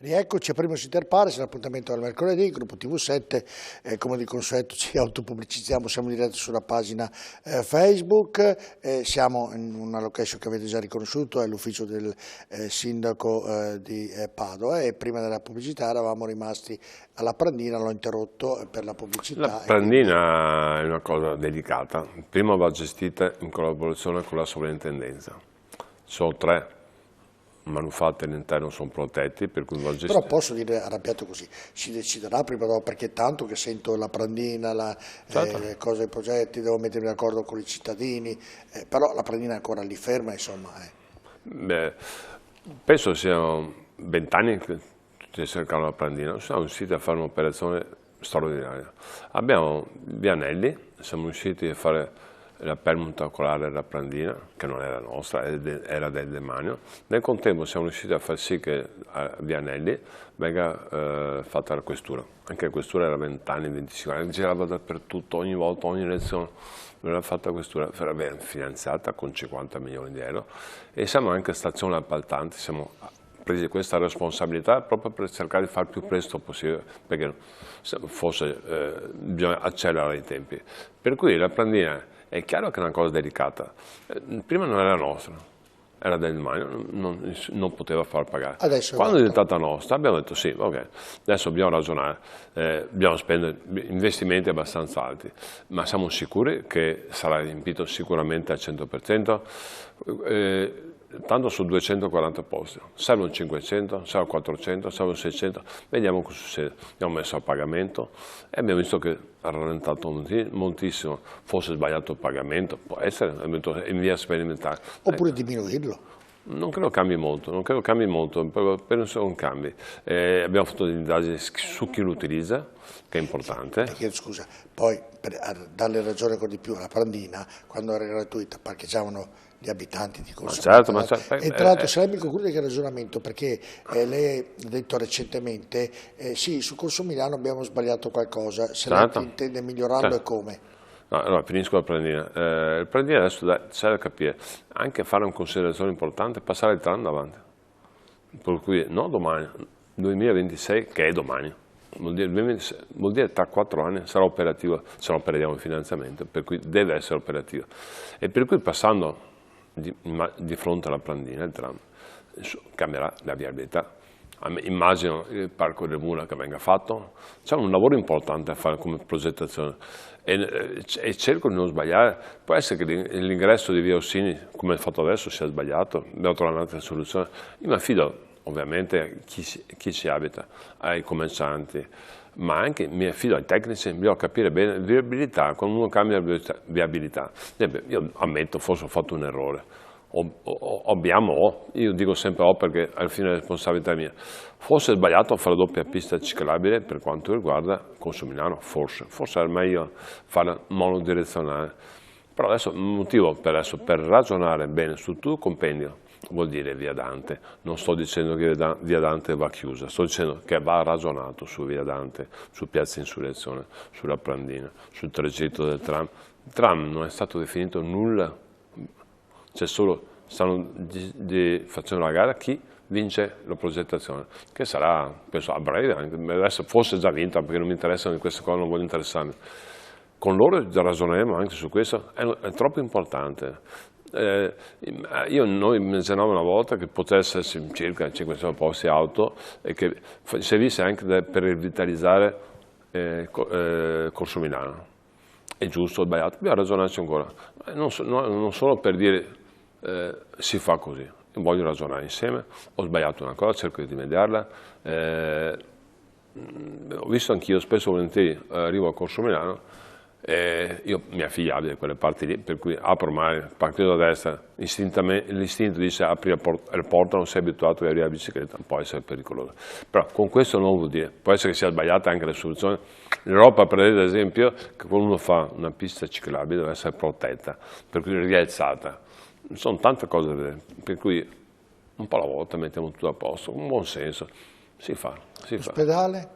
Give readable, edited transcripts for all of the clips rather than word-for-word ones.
Rieccoci a Primus Inter Pares, l'appuntamento del mercoledì, gruppo TV7, come di consueto ci autopubblicizziamo, siamo diretti sulla pagina Facebook, siamo in una location che avete già riconosciuto, è l'ufficio del sindaco di Padova, e prima della pubblicità eravamo rimasti alla Prandina, l'ho interrotto per la pubblicità. La Prandina è una cosa delicata, prima va gestita in collaborazione con la sovrintendenza, sono 3 manufatti all'interno, sono protetti, per cui va gestito. Però posso dire arrabbiato così, si deciderà prima o dopo, perché tanto che sento la Prandina, le cose, i progetti, devo mettermi d'accordo con i cittadini, però la Prandina è ancora lì ferma, insomma. Beh, penso siano 20 anni che tutti cercano la Prandina, siamo riusciti a fare un'operazione straordinaria. Abbiamo Vianelli, siamo riusciti a fare la permuta oculare della Prandina, che non era nostra, era del demanio. Nel contempo siamo riusciti a far sì che a Vianelli venga fatta la questura. Anche la questura era 20 anni, 25 anni, girava dappertutto, ogni volta, ogni elezione veniva fatta la questura, era finanziata con 50 milioni di euro. E siamo anche stazione appaltante, siamo presi questa responsabilità proprio per cercare di fare il più presto possibile, perché forse bisogna accelerare i tempi. Per cui la Prandina è chiaro che è una cosa delicata, prima non era nostra, era del demanio, non poteva far pagare. Quando è diventata nostra abbiamo detto sì, ok, adesso dobbiamo ragionare, dobbiamo spendere investimenti abbastanza alti, ma siamo sicuri che sarà riempito sicuramente al 100%, tanto su 240 posti, servono 500, servono 400, servono 600, vediamo cosa succede. Abbiamo messo a pagamento e abbiamo visto che ha rallentato moltissimo, forse sbagliato il pagamento, può essere, in via sperimentale. Oppure diminuirlo. Non credo cambi molto, penso non cambi. Abbiamo fatto delle indagini su chi lo utilizza, che è importante. Scusa, poi per darle ragione con di più alla Prandina, quando era gratuita parcheggiavano gli abitanti di Corso. E tra l'altro se lei mi conclude che ragionamento, perché lei ha detto recentemente, sì, su Corso Milano abbiamo sbagliato qualcosa, se lei intende migliorarlo e come? No, allora, finisco la Prandina. Il Prandina adesso c'è da capire, anche fare una considerazione importante, passare il tram davanti. Per cui no domani, 2026 che è domani, vuol dire tra 4 anni sarà operativo, se non perdiamo il finanziamento, per cui deve essere operativo. E per cui passando di fronte alla Prandina, il tram, cambierà la viabilità. Immagino il Parco del Mula che venga fatto, c'è un lavoro importante a fare come progettazione e cerco di non sbagliare. Può essere che l'ingresso di via Ossini, come è fatto adesso, sia sbagliato, dobbiamo trovare un'altra soluzione. Io mi affido ovviamente a chi ci abita, ai commercianti, ma anche mi affido ai tecnici, bisogna capire bene viabilità, quando uno cambia viabilità. Io ammetto, forse ho fatto un errore, io dico sempre perché alla fine è responsabilità mia, forse è sbagliato fare doppia pista ciclabile per quanto riguarda Corso Milano, forse era meglio farla monodirezionale, però adesso un motivo per ragionare bene su tutto il compendio vuol dire via Dante. Non sto dicendo che via Dante va chiusa, sto dicendo che va ragionato su via Dante, su Piazza Insurrezione, sulla Prandina, sul tragitto del tram. Il tram non è stato definito nulla, c'è solo, stanno facendo la gara chi vince la progettazione, che sarà, penso, a breve, adesso forse è già vinta, perché non mi interessano di queste cose, non voglio interessarmi. Con loro ragioneremo anche su questo, è troppo importante. Noi immaginavo una volta che potesse esserci circa 500 posti auto e che servisse anche per rivitalizzare Corso Milano. È giusto o sbagliato? Dobbiamo ragionarci ancora. Non solo per dire si fa così. Io voglio ragionare insieme. Ho sbagliato una cosa, cerco di rimediarla. Ho visto anch'io spesso e volentieri arrivo a Corso Milano. Mia figlia abita da quelle parti lì, per cui apro mai, partito da destra, l'istinto dice apri la porta, non sei abituato a aprire la bicicletta, può essere pericoloso. Però con questo non vuol dire, può essere che sia sbagliata anche la soluzione. L'Europa prevede ad esempio che quando uno fa una pista ciclabile deve essere protetta, per cui rialzata. Sono tante cose da vedere, per cui un po' alla volta mettiamo tutto a posto, con buon senso, si fa. L'ospedale?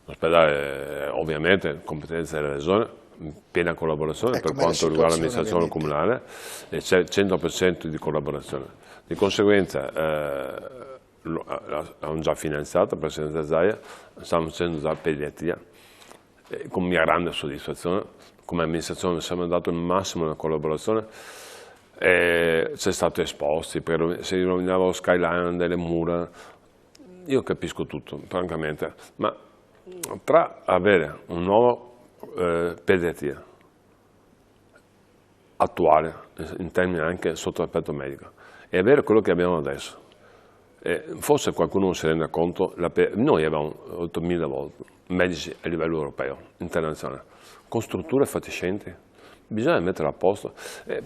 L'ospedale ovviamente competenza della Regione, in piena collaborazione per quanto riguarda l'amministrazione comunale, e c'è il 100% di collaborazione. Di conseguenza hanno già finanziato il Presidente Zaia, stanno facendo già pediatria, con mia grande soddisfazione. Come amministrazione mi sembra dato il massimo della collaborazione. C'è stato esposti, si rovinava lo skyline delle mura, io capisco tutto, francamente, ma tra avere un nuovo pediatria attuale, in termini anche sotto l'aspetto medico, e avere quello che abbiamo adesso, forse qualcuno non si rende conto, noi abbiamo 8.000 medici a livello europeo, internazionale, con strutture fatiscenti, bisogna mettere a posto.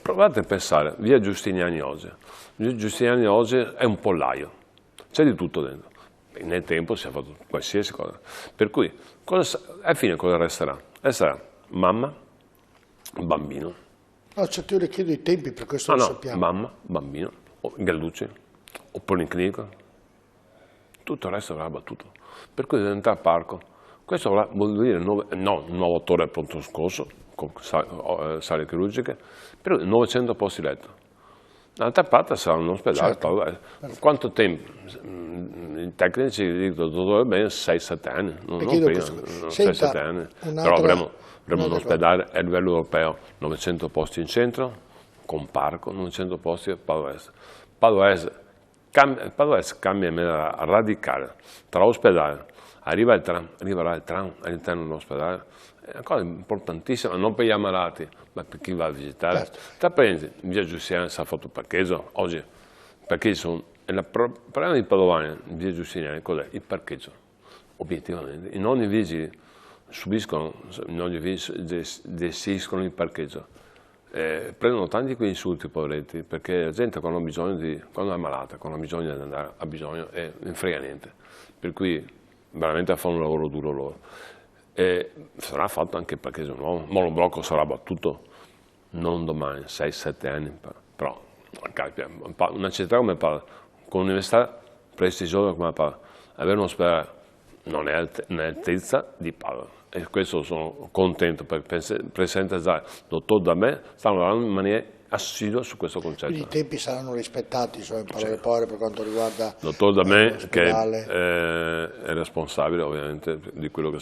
Provate a pensare, via Giustiniani oggi. Via Giustiniani oggi è un pollaio, c'è di tutto dentro. E nel tempo si è fatto qualsiasi cosa. Per cui, alla fine cosa resterà? Resterà mamma, bambino. No, certo, io le chiedo i tempi, per questo lo sappiamo. Mamma, bambino, o Gallucci, o policlinico, tutto il resto verrà battuto. Per cui diventa parco. Questo vuol dire un nuovo torre al pronto soccorso, con sale chirurgiche, però 900 posti letto. D'altra parte sarà un ospedale, certo. Quanto tempo? I tecnici dicono dottore bene 6-7 anni, non prima, 6-7 anni. Però avremo un ospedale a livello europeo, 900 posti in centro, con parco, 900 posti a Padova Est. Padova Est cambia in maniera radicale, tra ospedale, arriverà il tram all'interno dell'ospedale, è una cosa importantissima, non per gli ammalati, ma per chi va a visitare. Certo. Tra parentesi, in via Giustiniani si è fatto il parcheggio, oggi perché il problema di Padovani in via Giustiniani cos'è? Il parcheggio, obiettivamente. I nonni vigili subiscono, i nonni vigili gestiscono il parcheggio. Prendono tanti quei insulti, poveretti, perché la gente quando è ammalata, quando ha bisogno di andare a bisogno, non frega niente. Per cui veramente fanno un lavoro duro loro. Sarà fatto anche il parcheggio nuovo, il monoblocco sarà battuto non domani, 6-7 anni, però una città come Padova, con un'università prestigiosa come Padova, avere un ospedale non è all'altezza di Padova. E questo sono contento perché il Presidente Zaia, dottor D'Amè, stanno lavorando in maniera assidua su questo concetto. Quindi i tempi saranno rispettati, insomma, in parole povere, per quanto riguarda il dottor D'Amè, che è responsabile ovviamente di quello che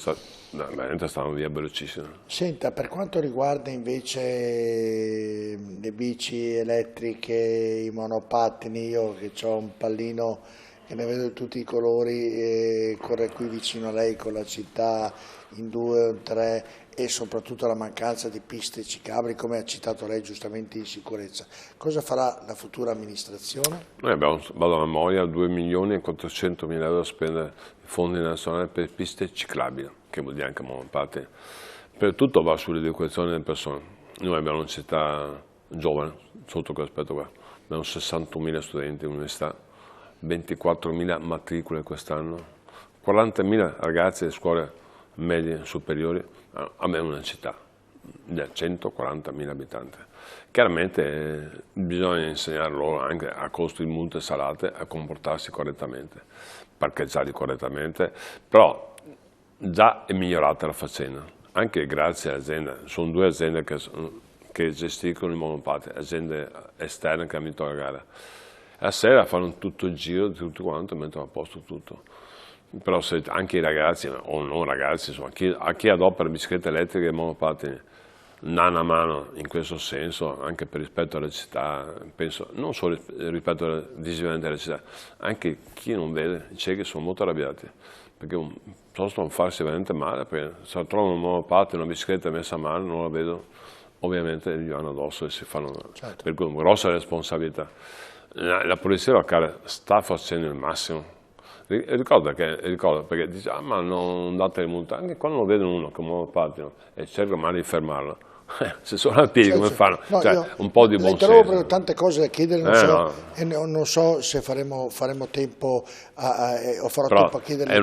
veramente stanno via velocissimo. Senta, per quanto riguarda invece le bici elettriche, i monopattini, io che ho un pallino che ne vedo di tutti i colori, corre qui vicino a lei con la città in 2 o 3, e soprattutto la mancanza di piste ciclabili, come ha citato lei giustamente, in sicurezza. Cosa farà la futura amministrazione? Noi abbiamo, vado a memoria, 2.400.000 euro da spendere i fondi nazionali per piste ciclabili, che vuol dire anche monopattini. Per tutto va sull'educazione delle persone. Noi abbiamo una città giovane, sotto quell'aspetto qua. Abbiamo 61.000 studenti in università, 24.000 matricole quest'anno, 40.000 ragazzi di scuole medie superiori. Abbiamo una città di 140.000 abitanti. Chiaramente bisogna insegnare loro anche a costo di multe salate a comportarsi correttamente, parcheggiare correttamente, però già è migliorata la faccenda, anche grazie alle aziende. Sono 2 aziende che gestiscono i monopattini, aziende esterne che hanno vinto la gara. La sera fanno tutto il giro di tutto quanto e mettono a posto tutto. Però se anche i ragazzi, o non ragazzi, insomma, a chi adopera biciclette elettriche e monopattini danno a mano in questo senso, anche per rispetto alla città, penso, non solo rispetto visivamente alla città, anche chi non vede, i ciechi sono molto arrabbiati, perché possono farsi veramente male, perché se trovano un monopattino, una bicicletta messa a mano, non la vedono, ovviamente gli vanno addosso e si fanno, certo. Per cui una grossa responsabilità. La polizia locale sta facendo il massimo. Ricorda perché dice, ma non date le multe, anche quando vedono uno con un monopattino e cercano male di fermarlo, se sono a piedi come fanno? No, cioè, un po' di buon senso. Ho tante cose da chiedere, non so se faremo tempo o farò tempo a chiedere.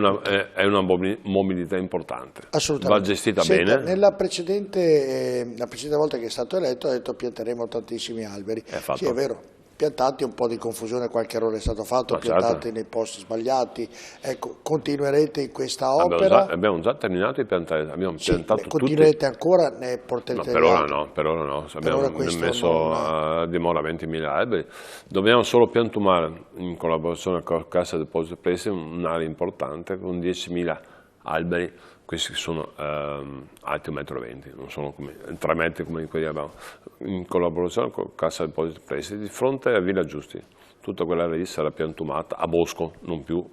È una mobilità importante, assolutamente. Va gestita bene. Nella precedente volta che è stato eletto ha detto pianteremo tantissimi alberi. Sì, è vero. piantati, un po' di confusione, qualche errore è stato fatto, Ma piantati certo. nei posti sbagliati. Ecco, continuerete in questa opera? Abbiamo già terminato di piantare, abbiamo Sì, piantato tutti. continuerete ancora, ne Ma porterete per degli ora altri? no, per ora no. Per Abbiamo ora questo messo a dimora 20.000 alberi. Dobbiamo solo piantumare, in collaborazione con la Cassa Depositi e Prestiti, un'area importante con 10.000 alberi. Questi sono alti 1,20 m, non sono come 3 metri come quelli che abbiamo. In collaborazione con la Cassa Depositi e Prestiti, di fronte a Villa Giusti. Tutta quell'area lì sarà piantumata a bosco, non più.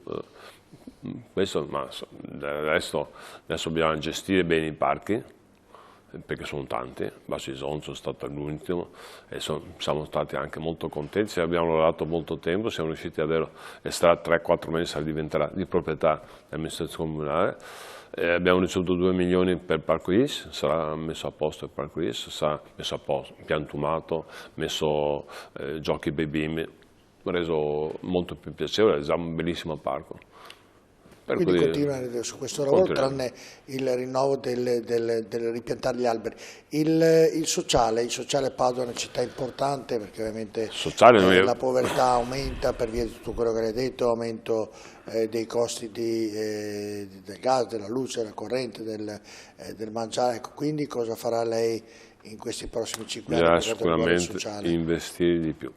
Questo, ma adesso dobbiamo gestire bene i parchi, perché sono tanti. Basison sono stato l'ultimo e siamo stati anche molto contenti, abbiamo lavorato molto tempo, siamo riusciti ad estrarre 3-4 mesi, diventerà di proprietà dell'amministrazione comunale. Abbiamo ricevuto 2 milioni per il Parco Is, sarà messo a posto il Parco Is, sarà messo a posto, piantumato, messo giochi per i bimbi, reso molto più piacevole, è già un bellissimo parco. Quindi continuare su questo lavoro, tranne il rinnovo del ripiantare gli alberi. Il sociale Padova è una città importante perché ovviamente la povertà aumenta per via di tutto quello che hai detto, aumento dei costi del gas, della luce, della corrente, del mangiare. Ecco, quindi cosa farà lei in questi prossimi 5 anni per quanto riguarda il sociale? Sicuramente investire di più,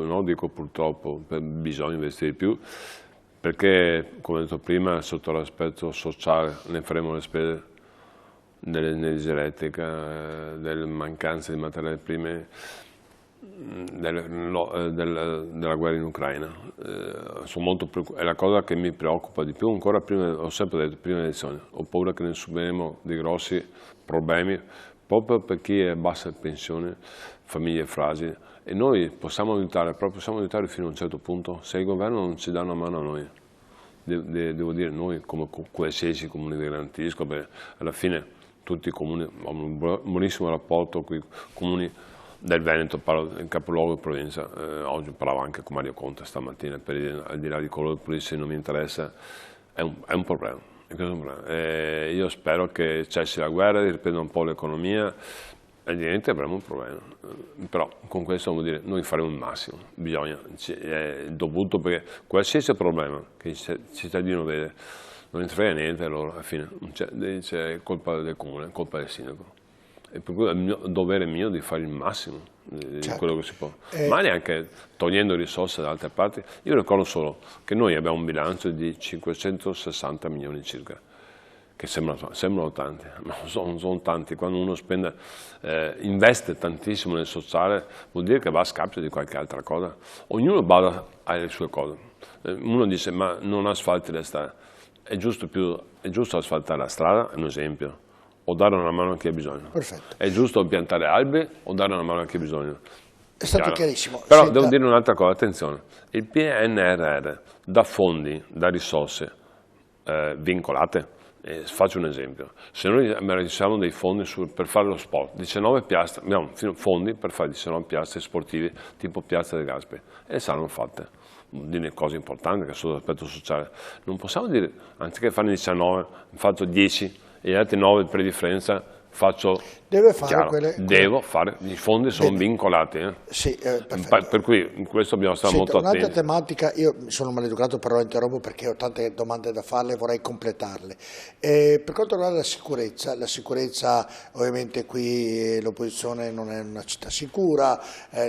no, dico purtroppo, bisogna investire di più. Perché, come ho detto prima, sotto l'aspetto sociale ne faremo le spese dell'energia elettrica, delle mancanze di materie prime, della guerra in Ucraina. È la cosa che mi preoccupa di più, ancora prima, ho sempre detto, prima delle elezioni, ho paura che ne subiremo dei grossi problemi, proprio per chi è a bassa pensione, famiglie fragili. E noi possiamo aiutare fino a un certo punto, se il governo non ci dà una mano a noi. Devo dire, noi come qualsiasi comune di Garantisco, alla fine tutti i comuni hanno un buonissimo rapporto con i comuni del Veneto, parlo del capoluogo di provincia. Oggi parlavo anche con Mario Conte stamattina, al di là di quello che se non mi interessa, è un problema. Io spero che cessi la guerra, riprenda un po' l'economia, evidentemente avremo un problema, però con questo vuol dire noi faremo il massimo, è dovuto, perché qualsiasi problema che il cittadino vede non ne frega niente, allora alla fine c'è colpa del comune, colpa del sindaco. E per cui è il dovere mio di fare il massimo di quello che si può, ma neanche togliendo risorse da altre parti. Io ricordo solo che noi abbiamo un bilancio di 560 milioni circa, che sembrano tanti, ma non sono tanti. Quando uno investe tantissimo nel sociale, vuol dire che va a scapito di qualche altra cosa. Ognuno bada alle sue cose. Uno dice, ma non asfalti le strade. È giusto asfaltare la strada, è un esempio, o dare una mano a chi ha bisogno. Perfetto. È giusto piantare alberi o dare una mano a chi ha bisogno. È stato chiarissimo. Però devo dire un'altra cosa, attenzione, il PNRR dà fondi, dà risorse vincolate. Faccio un esempio, se noi riceviamo dei fondi per fare lo sport, 19 piastre, abbiamo fondi per fare 19 piastre sportive tipo Piazza del Gasperi, e saranno fatte delle cose importanti che sono l'aspetto sociale. Non possiamo dire, anziché fare 19, faccio 10 e gli altri 9 per differenza faccio. Devo fare, i fondi sono vincolati. Sì, perfetto. Per cui in questo dobbiamo stare molto attenti. Un'altra tematica, io sono maleducato però interrompo perché ho tante domande da farle e vorrei completarle. Per quanto riguarda la sicurezza ovviamente qui l'opposizione non è una città sicura,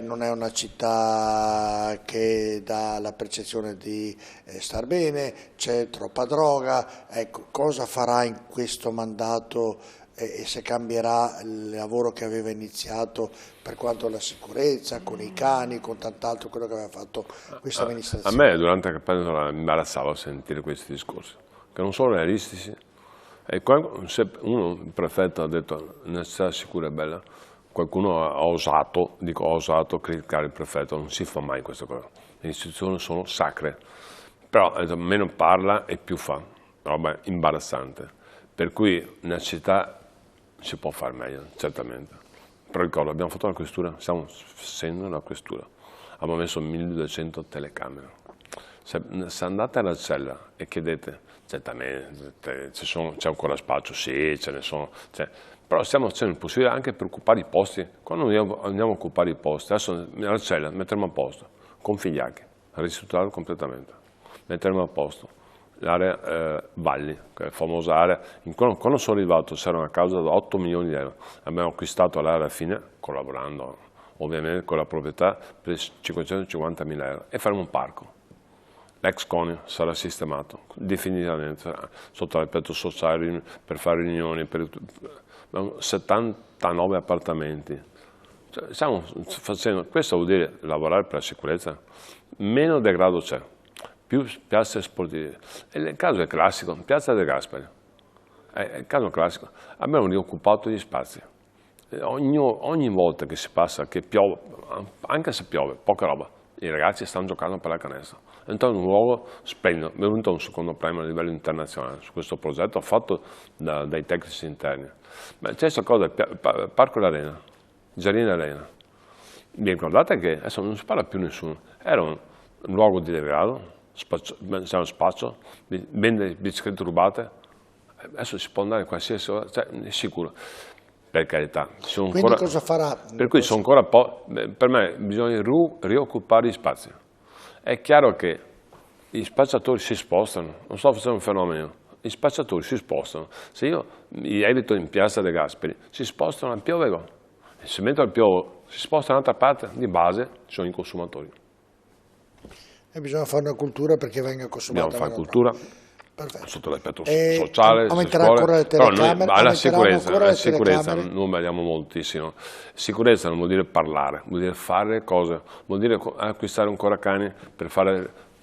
non è una città che dà la percezione di star bene, c'è troppa droga. Ecco, cosa farà in questo mandato e se cambierà il lavoro che aveva iniziato per quanto alla sicurezza, con i cani, con tant'altro, quello che aveva fatto questa amministrazione? A me durante la campagna mi imbarazzava sentire questi discorsi, che non sono realistici. E il prefetto ha detto una città sicura e bella, qualcuno ha osato criticare il prefetto, non si fa mai questa cosa. Le istituzioni sono sacre, però meno parla e più fa, roba imbarazzante. Per cui una città si può fare meglio, certamente. Però ricordo, abbiamo fatto la questura, stiamo facendo la questura. Abbiamo messo 1200 telecamere. Se andate alla cella e chiedete, certamente c'è ancora spazio, sì, ce ne sono, Però stiamo facendo il possibile anche per occupare i posti. Quando andiamo a occupare i posti, adesso nella cella metteremo a posto, con Figliacchi, ristrutturare completamente, metteremo a posto l'area Valli, che è la famosa area. Quando sono arrivato c'era una causa da 8 milioni di euro, abbiamo acquistato l'area fine, collaborando ovviamente con la proprietà, per 550.000 euro e faremo un parco. L'ex CONI sarà sistemato definitivamente sotto l'aspetto sociale per fare riunioni, per 79 appartamenti. Cioè, stiamo facendo, questo vuol dire lavorare per la sicurezza, meno degrado c'è, più piazze sportive. E il caso è classico, Piazza De Gasperi, è il caso classico, abbiamo rioccupato gli spazi. Ogni volta che si passa, che piove, anche se piove, poca roba, i ragazzi stanno giocando per la canestro. È un luogo splendido, è venuto un secondo premio a livello internazionale su questo progetto fatto dai tecnici interni. Ma c'è questa cosa, Parco d'Arena, Giardini d'Arena. Vi ricordate che adesso non si parla più nessuno, era un luogo di degrado, c'era spazio, vendere biciclette rubate, adesso si può andare qualsiasi ora, cioè, è sicuro. Per carità, quindi ancora, cosa farà? Per cui sono ancora per me bisogna rioccupare gli spazi. È chiaro che gli spacciatori si spostano, non sto facendo un fenomeno, gli spacciatori si spostano. Se io li evito in Piazza De Gasperi, si spostano al Piovego. E se metto al Piovo, si spostano da un'altra parte, di base sono i consumatori. E bisogna fare una cultura perché venga consumata. Dobbiamo fare cultura. Perfetto. Sotto l'aspetto sociale, aumenterà scuole, ancora le però telecamere, alla sicurezza telecamere. non badiamo moltissimo. Sicurezza non vuol dire parlare, vuol dire fare cose, vuol dire acquistare ancora cani per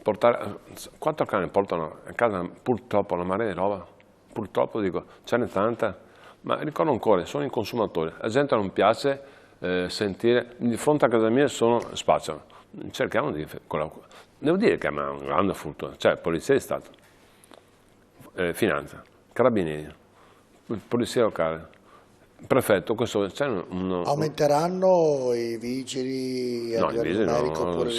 portare 4 cani portano a casa purtroppo una marea di roba, purtroppo dico, ce n'è tanta, ma ricordo ancora, sono i consumatori, la gente non piace sentire, di fronte a casa mia spacciano, cerchiamo di, devo dire che è una grande fortuna, cioè Polizia di Stato. Finanza, Carabinieri, Polizia locale, Prefetto, questo c'è aumenteranno i vigili a livello numerico?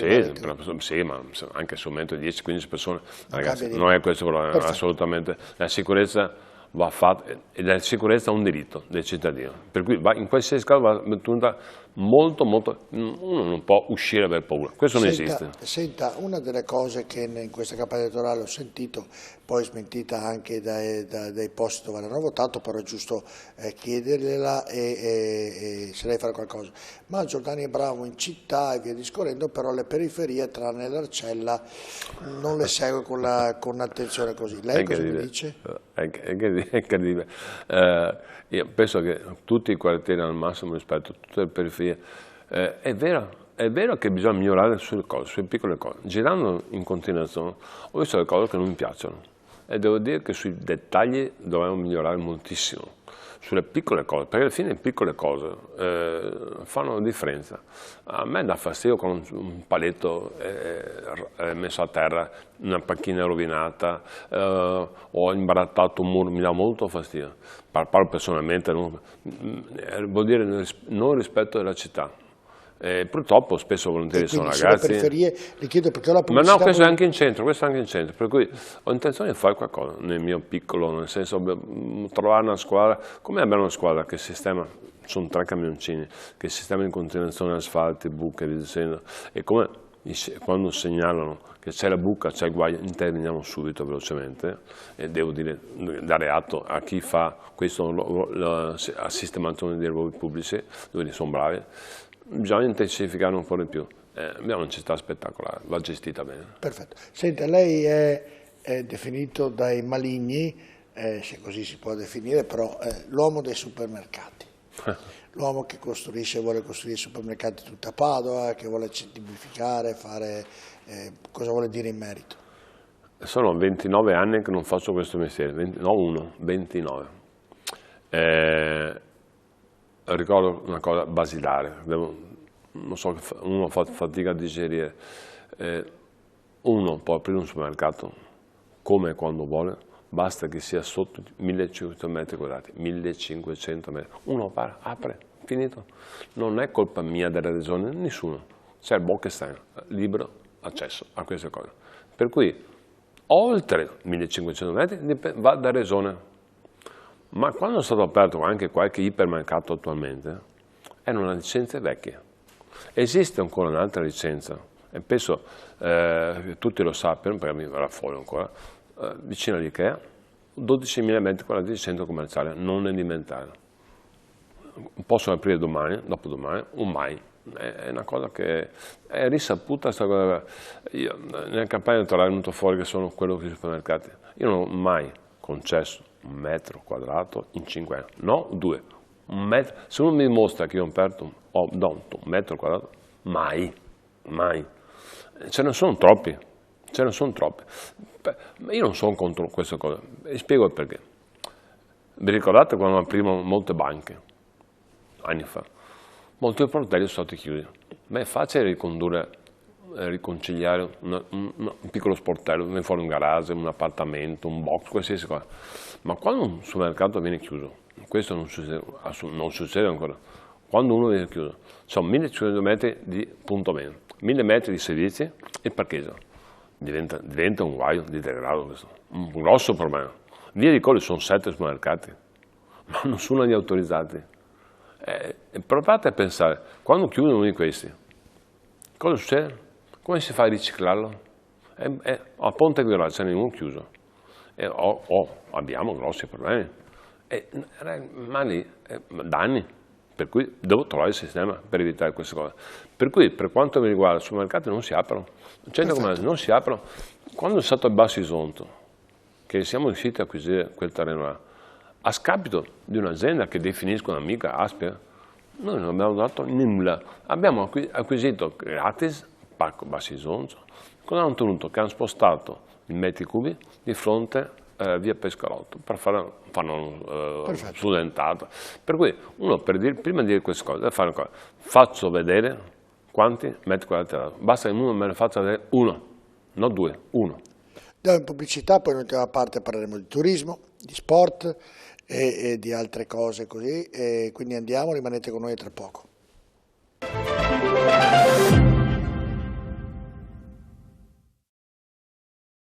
Sì, ma anche se aumento di 10-15 persone, ragazzi, non è questo assolutamente. La sicurezza va fatta, e la sicurezza è un diritto del cittadino, per cui in qualsiasi caso va tenuta molto, uno non può uscire per paura, questo non esiste. Senta, una delle cose che in questa campagna elettorale ho sentito, poi smentita anche dai posti dove l'hanno votato, però è giusto chiedergliela e se lei farà qualcosa, ma Giordani è bravo in città e via discorrendo, però le periferie tranne l'Arcella non le segue con attenzione così. Lei cosa mi dice? È incredibile. Io penso che tutti i quartieri hanno il massimo rispetto, tutte le periferie. È vero che bisogna migliorare sulle cose, sulle piccole cose. Girando in continuazione ho visto le cose che non mi piacciono e devo dire che sui dettagli dobbiamo migliorare moltissimo. Sulle piccole cose, perché alla fine le piccole cose fanno la differenza. A me dà fastidio quando un paletto è messo a terra, una panchina è rovinata, o imbarattato un muro, mi dà molto fastidio. Parlo personalmente, vuol dire non rispetto della città. Purtroppo spesso volentieri sono ragazzi. Sulle periferie, le chiedo perché ho la pubblicità. Ma no, questo è anche in centro, per cui ho intenzione di fare qualcosa nel mio piccolo, nel senso trovare una squadra, come abbiamo una squadra che sistema, sono 3 camioncini, che sistema in continuazione asfalti, buche, dicendo, e come quando segnalano che c'è la buca, c'è il guaio, interveniamo subito velocemente e devo dire, dare atto a chi fa questo, la sistemazione dei luoghi pubblici, dove sono bravi. Bisogna intensificare un po' di più. Abbiamo una città spettacolare, va gestita bene. Perfetto. Senta, lei è definito dai maligni, se così si può definire, però l'uomo dei supermercati. L'uomo che vuole costruire supermercati tutta Padova, che vuole certificare, fare... cosa vuole dire in merito? Sono 29 anni che non faccio questo mestiere, 29. Ricordo una cosa basilare, non so, uno fa fatica a digerire, uno può aprire un supermercato come e quando vuole, basta che sia sotto 1500 metri quadrati, 1500 metri, uno apre, finito. Non è colpa mia della regione, nessuno, c'è il Bolkestein, libero accesso a queste cose. Per cui oltre 1500 metri va da regione. Ma quando è stato aperto anche qualche ipermercato attualmente, erano licenze vecchie. Esiste ancora un'altra licenza, e penso tutti lo sappiano, perché mi verrà fuori ancora, vicino all'Ikea, 12.000 metri quadrati di centro commerciale non alimentare. Possono aprire domani, dopodomani, o mai. È una cosa che è risaputa, io, nella campagna elettorale è venuto fuori che sono quello che i supermercati. Io non ho mai concesso 1 metro quadrato in 5 anni, no 2. Se uno mi dimostra che io ho aperto un metro quadrato, mai. Ce ne sono troppi. Io non sono contro queste cose, e spiego il perché. Vi ricordate quando aprivano molte banche, anni fa? Molti sportelli sono stati chiusi. Ma è facile riconciliare un piccolo sportello, viene fuori un garage, un appartamento, un box, qualsiasi cosa. Ma quando un supermercato viene chiuso, questo non succede ancora, quando uno viene chiuso, sono 1.500 metri di punto meno, 1.000 metri di servizi e parcheggio. Diventa un guaio di degrado questo, un grosso problema. Via di Colli sono 7 supermercati, ma nessuno li ha autorizzati. Provate a pensare, quando chiudono uno di questi, cosa succede? Come si fa a riciclarlo? A Ponte Grolla c'è uno chiuso, abbiamo grossi problemi, ma lì danni, per cui devo trovare il sistema per evitare queste cose. Per cui, per quanto mi riguarda, i supermercati non si aprono, non si aprono. Quando è stato il Basso Isonzo, che siamo riusciti a acquisire quel terreno là, a scapito di un'azienda che definisco un'amica Aspia, noi non abbiamo dato nulla. Abbiamo acquisito gratis Parco Basso Isonzo. Cosa hanno ottenuto? Che hanno spostato i metri cubi di fronte via Pescarotto per fare una studentata. Per cui uno, prima di dire queste cose, deve fare una cosa. Faccio vedere quanti metri quadrati. Basta che uno me ne faccia vedere uno, non 2, 1. Andiamo in pubblicità, poi nell'ultima parte parleremo di turismo, di sport e di altre cose così, e quindi andiamo, rimanete con noi tra poco.